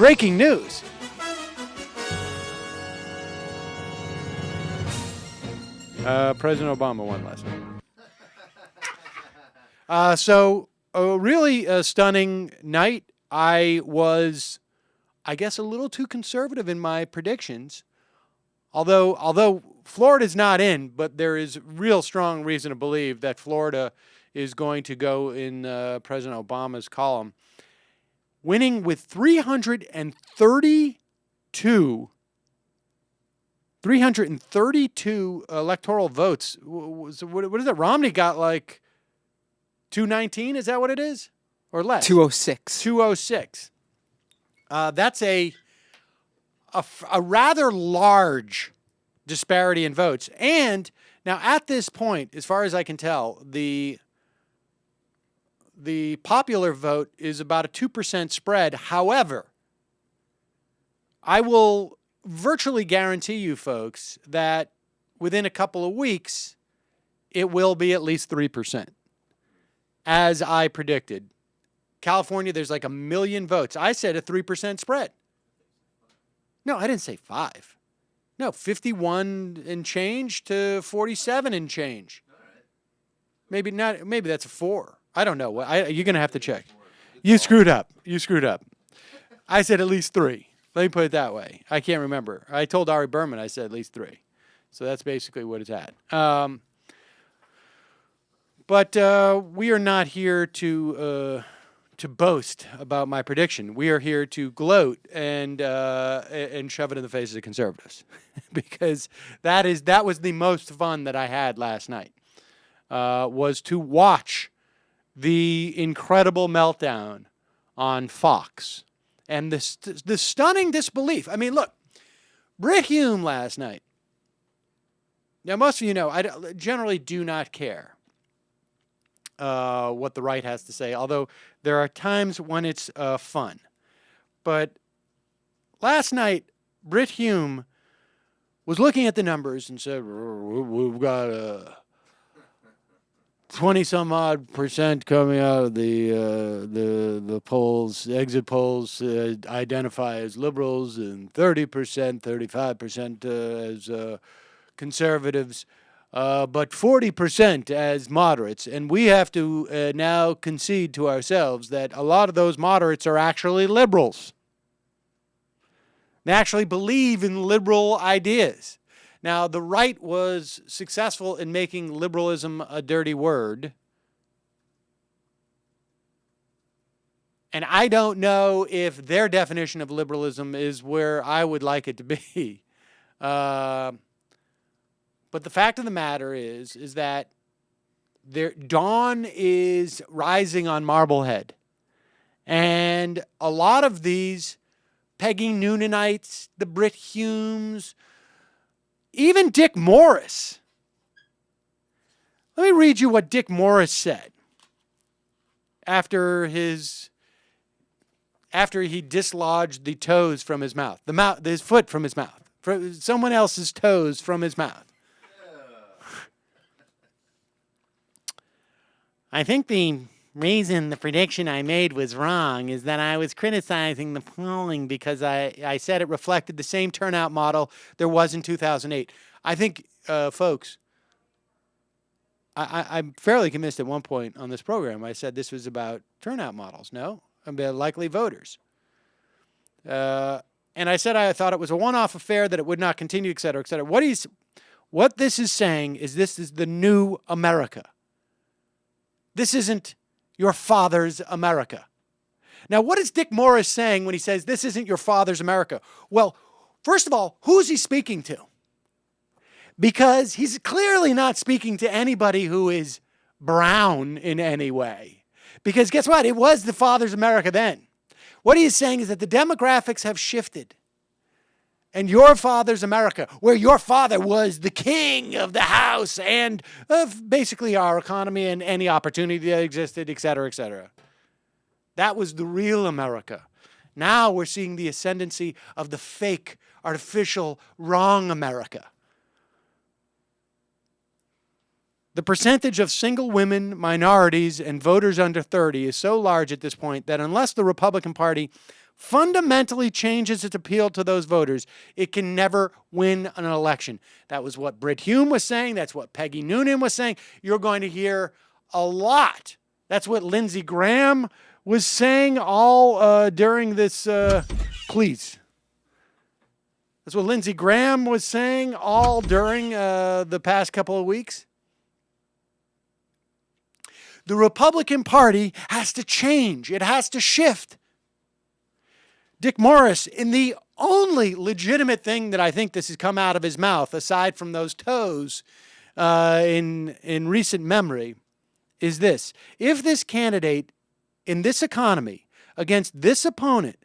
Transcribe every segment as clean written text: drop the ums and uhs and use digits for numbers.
Breaking news. President Obama won last night. So a really stunning night. I was, I guess, a little too conservative in my predictions. Although Florida's not in, but there is real strong reason to believe that Florida is going to go in President Obama's column, winning with 332 electoral votes. What is it? Romney got like 219. Is that what it is, or less? 206. 206. That's a rather large disparity in votes. And now at this point, as far as I can tell, the popular vote is about a 2% spread. However, I will virtually guarantee you folks that within a couple of weeks, it will be at least 3%, as I predicted. California, there's like 1 million votes. I said a 3% spread. No, I didn't say 5. No, 51 and change to 47 and change. Maybe not. Maybe that's a 4. I don't know. You're going to have to check. You screwed up. I said at least 3. Let me put it that way. I can't remember. I told Ari Berman I said at least 3. So that's basically what it's at. But we are not here to boast about my prediction. We are here to gloat and shove it in the faces of conservatives, because that was the most fun that I had last night. Was to watch the incredible meltdown on Fox and the stunning disbelief. I mean, look, Brit Hume last night. Now, most of you know I generally do not care what the right has to say, although there are times when it's fun. But last night, Brit Hume was looking at the numbers and said, we've got 20-some-odd% coming out of the polls, exit polls identify as liberals, and 30%, 35% as conservatives. But 40% as moderates. And we have to now concede to ourselves that a lot of those moderates are actually liberals. They actually believe in liberal ideas. Now, the right was successful in making liberalism a dirty word. And I don't know if their definition of liberalism is where I would like it to be. But the fact of the matter is that dawn is rising on Marblehead. And a lot of these Peggy Noonanites, the Brit Humes, even Dick Morris. Let me read you what Dick Morris said after he dislodged the toes from his mouth, his foot from his mouth, someone else's toes from his mouth. I think the reason the prediction I made was wrong is that I was criticizing the polling because I said it reflected the same turnout model there was in 2008. I think, folks, I'm fairly convinced at one point on this program I said this was about turnout models, no? About likely voters. And I said I thought it was a one-off affair, that it would not continue, et cetera, et cetera. What this is saying is this is the new America. This isn't your father's America. Now, what is Dick Morris saying when he says this isn't your father's America? Well, first of all, who's he speaking to? Because he's clearly not speaking to anybody who is brown in any way. Because guess what? It was the father's America then. What he is saying is that the demographics have shifted. And your father's America, where your father was the king of the house and of basically our economy and any opportunity that existed, et cetera, et cetera. That was the real America. Now we're seeing the ascendancy of the fake, artificial, wrong America. The percentage of single women, minorities, and voters under 30 is so large at this point that unless the Republican Party fundamentally changes its appeal to those voters, it can never win an election. That was what Britt Hume was saying. That's what Peggy Noonan was saying. You're going to hear a lot. That's what Lindsey Graham was saying all during this, please. That's what Lindsey Graham was saying all during the past couple of weeks. The Republican Party has to change. It has to shift. Dick Morris, in the only legitimate thing that I think this has come out of his mouth, aside from those toes in recent memory, is this. If this candidate in this economy against this opponent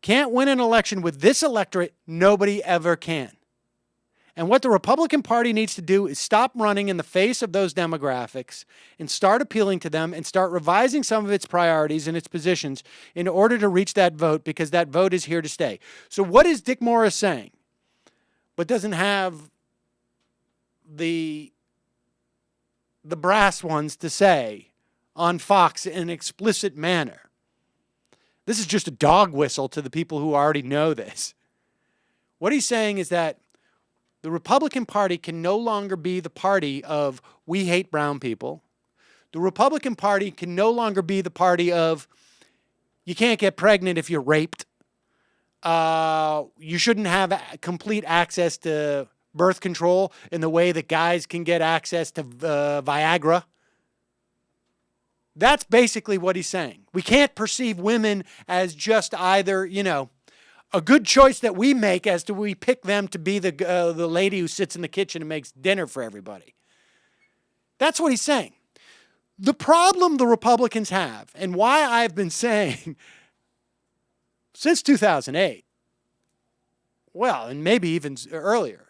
can't win an election with this electorate, nobody ever can. And what the Republican Party needs to do is stop running in the face of those demographics and start appealing to them and start revising some of its priorities and its positions in order to reach that vote, because that vote is here to stay. So what is Dick Morris saying, but doesn't have the brass ones to say on Fox in an explicit manner? This is just a dog whistle to the people who already know this. What he's saying is that the Republican Party can no longer be the party of we hate brown people. The Republican Party can no longer be the party of you can't get pregnant if you're raped. You shouldn't have complete access to birth control in the way that guys can get access to Viagra. That's basically what he's saying. We can't perceive women as just either, a good choice that we make as to we pick them to be the lady who sits in the kitchen and makes dinner for everybody. That's what he's saying. The problem the Republicans have, and why I've been saying since 2008, well, and maybe even earlier,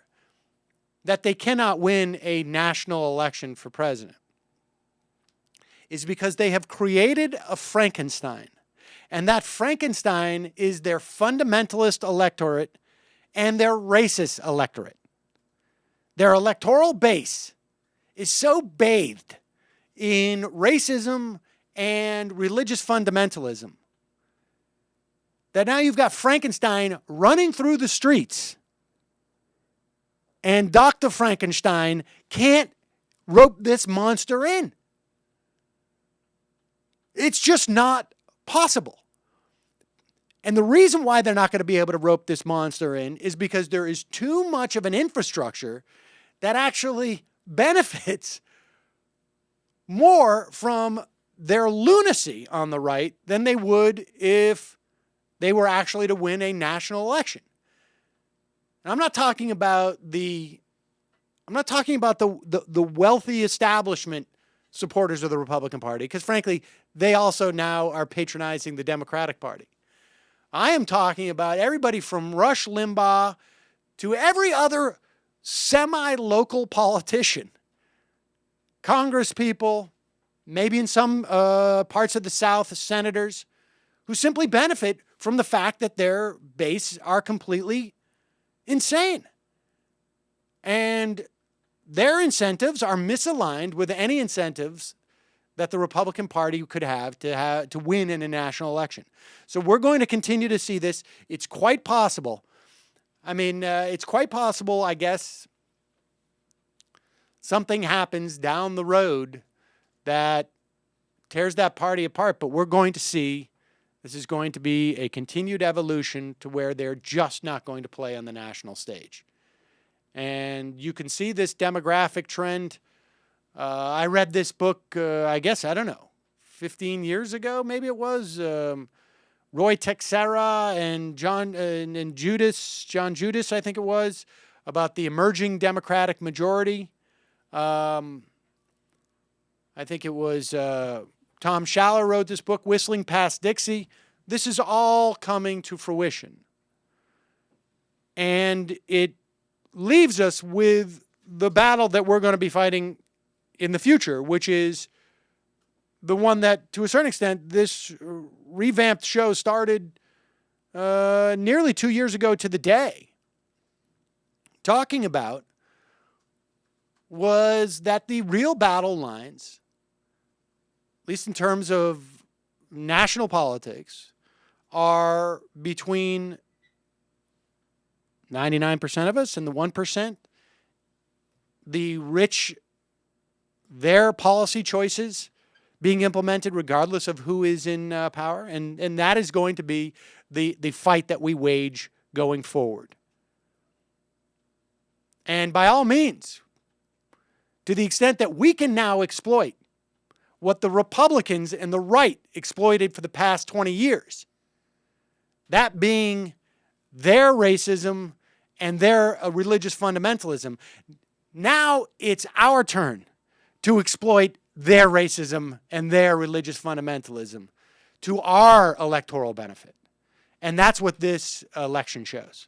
that they cannot win a national election for president, is because they have created a Frankenstein. And that Frankenstein is their fundamentalist electorate and their racist electorate. Their electoral base is so bathed in racism and religious fundamentalism that now you've got Frankenstein running through the streets, and Dr. Frankenstein can't rope this monster in. It's just not possible. And the reason why they're not going to be able to rope this monster in is because there is too much of an infrastructure that actually benefits more from their lunacy on the right than they would if they were actually to win a national election. And I'm not talking about the wealthy establishment supporters of the Republican Party, because frankly, they also now are patronizing the Democratic Party. I am talking about everybody from Rush Limbaugh to every other semi-local politician, Congress people, maybe in some parts of the South, senators, who simply benefit from the fact that their base are completely insane. And their incentives are misaligned with any incentives that the Republican Party could have to win in a national election. So we're going to continue to see this. It's quite possible. It's quite possible, I guess, something happens down the road that tears that party apart. But we're going to see this is going to be a continued evolution to where they're just not going to play on the national stage. And you can see this demographic trend. I read this book, 15 years ago, maybe it was. Roy Texera and John Judas, I think it was, about the emerging Democratic majority. I think it was Tom Schaller wrote this book, Whistling Past Dixie. This is all coming to fruition. And it leaves us with the battle that we're going to be fighting in the future, which is the one that, to a certain extent, this revamped show started nearly 2 years ago to the day, talking about, was that the real battle lines, at least in terms of national politics, are between 99% of us and the 1%. The rich, their policy choices being implemented regardless of who is in power. And that is going to be the fight that we wage going forward. And by all means, to the extent that we can now exploit what the Republicans and the right exploited for the past 20 years, that being their racism and their religious fundamentalism, now it's our turn to exploit their racism and their religious fundamentalism to our electoral benefit. And that's what this election shows.